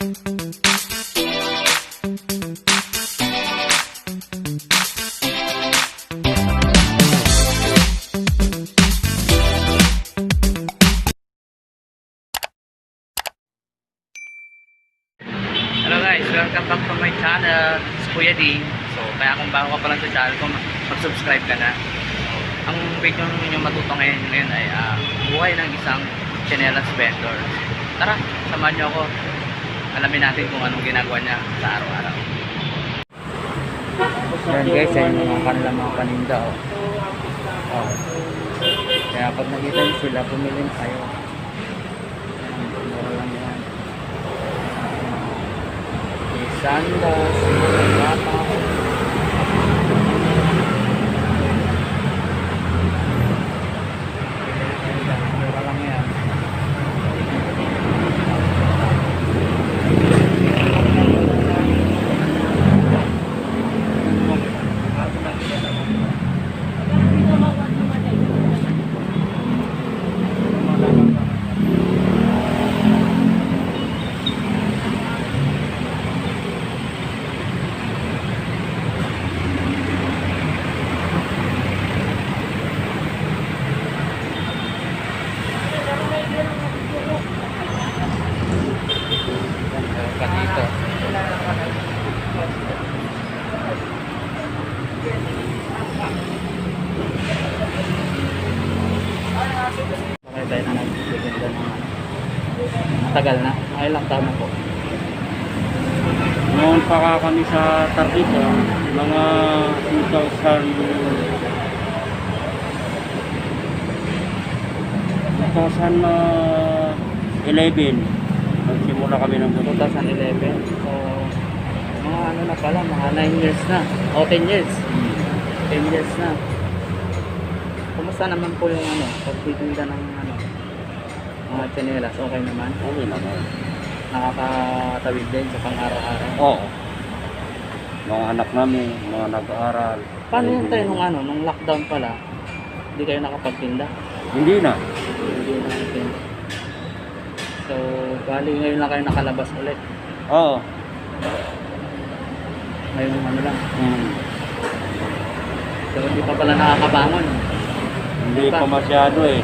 Hello guys, welcome back to my channel. It's Kuya D. So, kaya kung bago ka pa lang sa channel ko, mag-subscribe ka na. Ang video ninyo matuto ngayon ay buhay ng isang chinelas vendor. Tara, samahan nyo ako. Alamin natin kung anong ginagawa niya sa araw-araw. Yan guys, yan yung mga kanilang mga paninda. Oh. Kaya pag nakita nyo sila, pumilin kayo. Mura lang yan. Sandas, bata. Mura lang yan. Dito. Bakit tayo na nagtitinda ng matagal na? Ay lang taon na po. Noon pa ka kami sa Tartito, mga 2011, nagsimula kami ng 2011. So, mga ano na pala, mga 9 years na. O, 10 years. 10 years na. Kumusta naman po yung ano, pagtitinda ng ano, mga tsinelas? Okay naman? Okay naman. Nakakatawid din sa pang-araw-araw? Oo. Mga anak namin, mga nag-aaral. Paano yun tayo nung lockdown pala? Hindi kayo nakapagtinda? Hindi na. Hindi na nagtinda. So, bali ngayon lang kayo nakalabas ulit. Oo. Ngayon ano lang. So, hindi pa pala nakakabangon. Hindi pa masyado eh.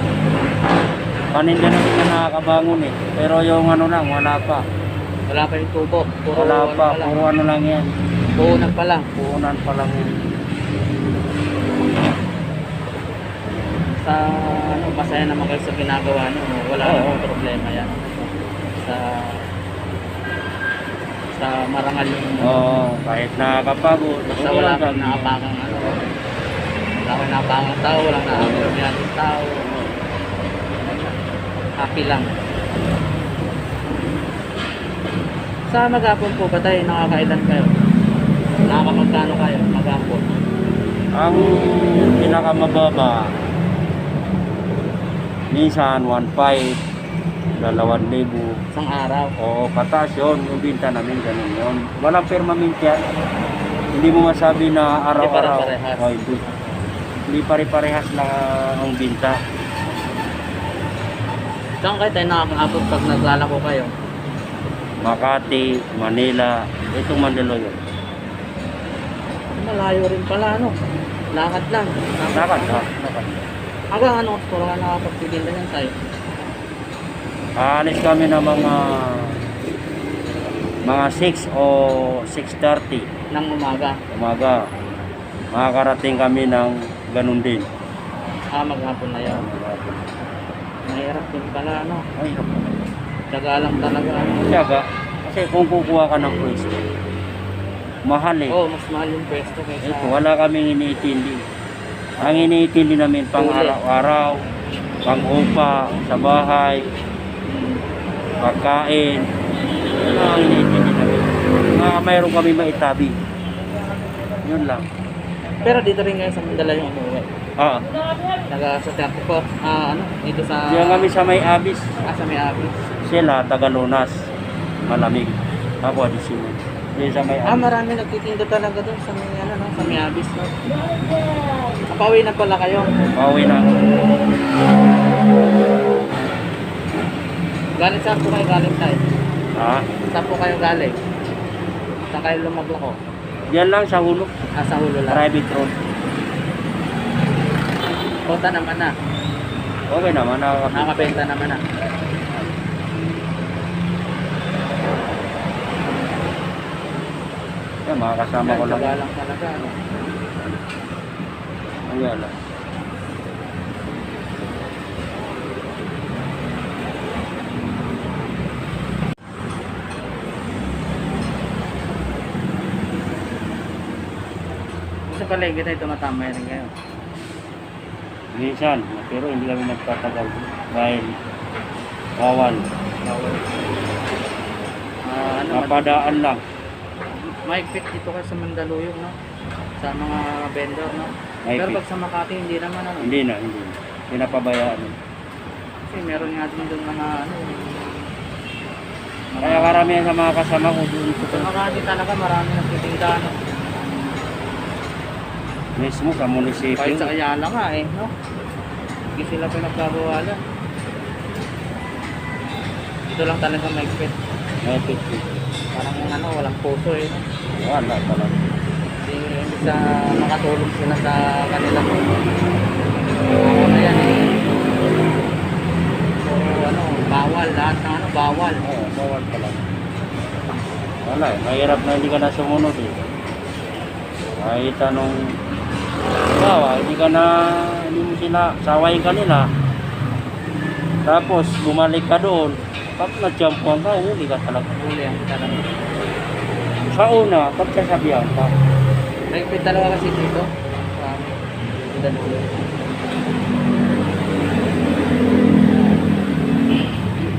Paninda namin na nakakabangon eh. Pero yung ano lang, wala pa. Wala pa yung tubo. Puro Wala ano pa, lang. puro ano lang yan. Puhunan pa lang. Puhunan pa lang yan. Sa ano, masaya naman kayo sa ginagawa nyo. Wala namang problema yan. Sa marangal yung Oo, kahit nakakapagod. basta wala kang nakapakang ano. Wala kang nakapakang tao. Walang nakapakang tao. Happy lang. Sa maghapon po ba tayo nakakailan kayo? Nakakamagkano kayo maghapon? Ang pinakamababa, minsan 1.5, 2,000. Isang araw. O pataas yun, yung binta namin ganun yun. Walang permanent yan. Hindi mo masabi na araw-araw. Hindi pare-parehas. O, hindi pare-parehas na ang binta. Saan kayo tayo nakakaabot pag naglalako kayo? Makati, Manila, itong Mandaluyong. Malayo rin pala, ano? Lakad lang. Lakad ha? Lakad. Hanggang ano, puro ka nakapagtitinda niyan tayo. Aalis kami ng mga 6 o 6:30 Nang umaga. umaga. Makakarating kami ng ganun din. Maghapon na yan. Mahirap din pala, ano? Ay, Tsaga lang talaga, ano? tiyaga. Kasi kung kukuha ka ng pwesto, mahal eh. Oo, mas mahal yung pwesto kaysa... Ito, wala kaming iniitindi. Ang iniitindi namin pang araw-araw, pang upa, sa bahay, pagkain. Yun ang iniitindi namin. Mayroon kami maitabi. Yun lang. Pero dito rin kayo sa Mandala yung umuwi. Ah, Sa teatro po, ano, dito sa... diyan kami sa may abis. Sa may abis. Sila, Tagalunas, malamig. Ako, Adisimo. Diyan sa may abis. Marami nagtitinda talaga doon sa may, ano, no, sa may abis, no? Pauwi na pala kayo. Pauwi na. Galing saan po kayo galing tayo? Ha? Saan po kayo galing? Saan kayo lumaglako? Yan lang sa hulog. Sa hulo lang. Private road. Kota naman na. Okay naman. Nakakabenta naman na. Yan, mga kasama ko lang. Tsaga lang talaga. Ano? Ayan lang. Sa paligid ay tumatambay rin kayo. Minsan, pero hindi kami nagtatagal dahil bawal. Ano, Napadaan lang. maigpit dito kayo sa Mandaluyong, no? Sa mga vendor, no? Maigpit. Pero pag sa Makati, hindi naman, ano? Hindi na. Pinapabayaan. Kasi meron nga din doon mga, ano, Kaya karamihan sa mga kasama ko doon sa Makati talaga marami nagtitinda, no? mismo sa Kahit munisipyo. sa Ayala nga, eh, no? Hindi sila pinagkabawalan. Ito lang talaga maigpit. Maigpit. Parang ano, walang puso, eh, no? Wala talaga. Hindi sa makatulong sila sa kanila. Ano na yan, eh. So, ano, bawal. Lahat ng ano, bawal. Oo, bawal talaga. Wala eh. Mahirap na hindi ka na sumunod eh. Kahit anong hindi mo sila, sawayin ka nila. Tapos bumalik ka doon. Pag na-jumpuan ka, huli ka talaga. Huli ang talaga. Sa una, pag sasabihan ka, Maigpit talaga kasi dito.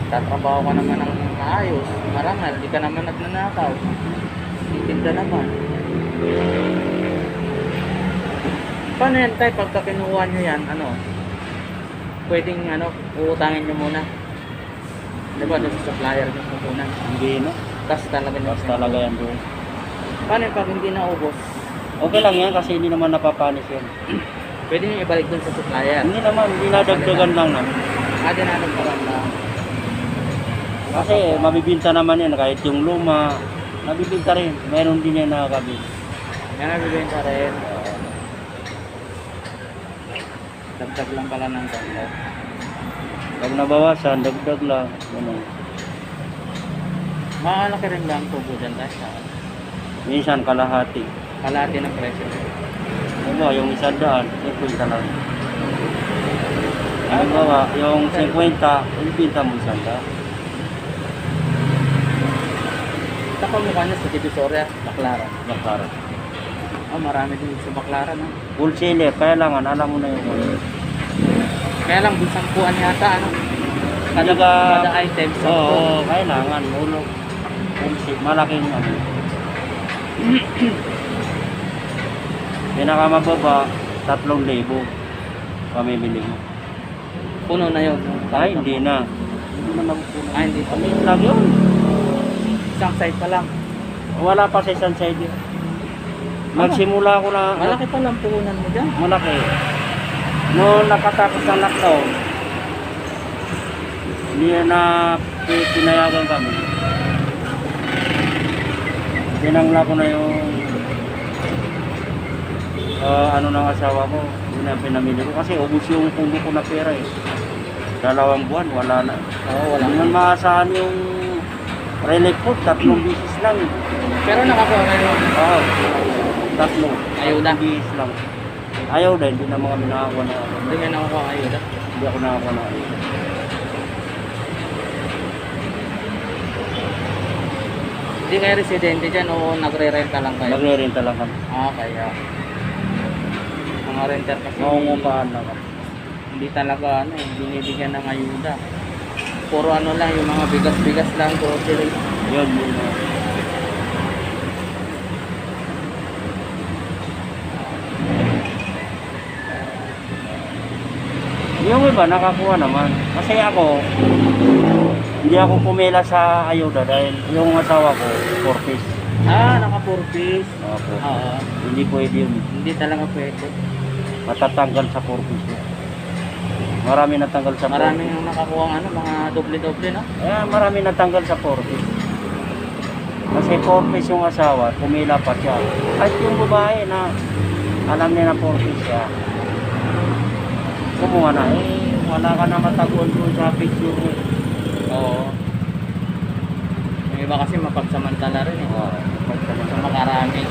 Tatrabaho ka naman ng maayos. Marangal, di ka naman nagnanakaw. Titinda naman. Paano yan tayo pagka kinuha nyo yan, ano? Pwedeng ano, uutangin nyo muna. Di ba doon sa supplier nyo muna? hindi no. Tapos talaga nyo. Tapos talaga yan doon. Paano yung pag hindi naubos? Okay lang yan kasi hindi naman napapanis yan. Pwede nyo ibalik doon sa supplier. Hindi naman, hindi nadagdagan lang naman. Dinanong pa lang na. Kasi mabibinta naman yan kahit yung luma, nabibinta rin. Meron din yan nakakabit. Yan ang bibenta rin. Dagdag lang pala ng dagdag. Pag nabawasan, dagdag lang. Ganun. Makalaki rin lang tubo dyan tayo sa Minsan kalahati. kalahati ng presyo. Ano, yung 100, 50 lang. Ano ba, yung 50, ibinta mo 100. Tapos mukha niya sa Divisoria, Baclaran. Bakarat. Marami din sa Baclaran. Ha? Wholesaler, kailangan, alam mo na yung Kaya lang, doon sampuan yata, ano? Talaga- Kada item, Oo, kailangan, ulog. Malaking ano. Pinakamababa, 3,000 pamimili mo. Puno na yun. Ay, hindi na. Hindi na mapupunan. Hindi pa. Kami lang yun. Isang side pa lang. Wala pa sa isang side yun. Magsimula ko na, Malaki pa lang puhunan mo dyan. malaki. Noong nakatapos ng lockdown, hindi na pinayagan kami. Tinangla ko na yung ano ng asawa ko, yun ang pinamili ko kasi ubus yung pundo ko na pera eh. 2 buwan, wala na. Oo, wala. Hindi man maasahan yung relief food, 3 bisis lang eh. Pero nakakuha kayo. Oo, 3. Ayuda. 3 bisis lang. Ayaw din, hindi naman kami nakakuha na. Hindi nga nakakuha ayuda. Hindi ako nakakuha na. Hindi kayo residente dyan o nagre-renta lang kayo? Nagre-renta lang kami. Kaya. Mga renter kasi. Nangungupahan lang kami. Hindi talaga ano eh, binibigyan ng ayuda. Puro ano lang, yung mga bigas-bigas lang, grocery. Yun. Yung iba nakakuha naman. Kasi ako, hindi ako pumila sa ayuda dahil yung asawa ko, 40s. Naka 4 piece. Opo. Oo. Hindi pwede yun. Hindi talaga pwede. Matatanggal sa 40s. Marami natanggal sa 40s. Maraming nakakuha ano, mga doble-doble, no? Marami natanggal sa 40s. Kasi 4 yung asawa, pumila pa siya. At yung babae na alam niya na 4 siya, kumuha na, wala ka na matagon doon sa picture mo. Oo. Yung iba kasi mapagsamantala rin eh. Oo, So makarami.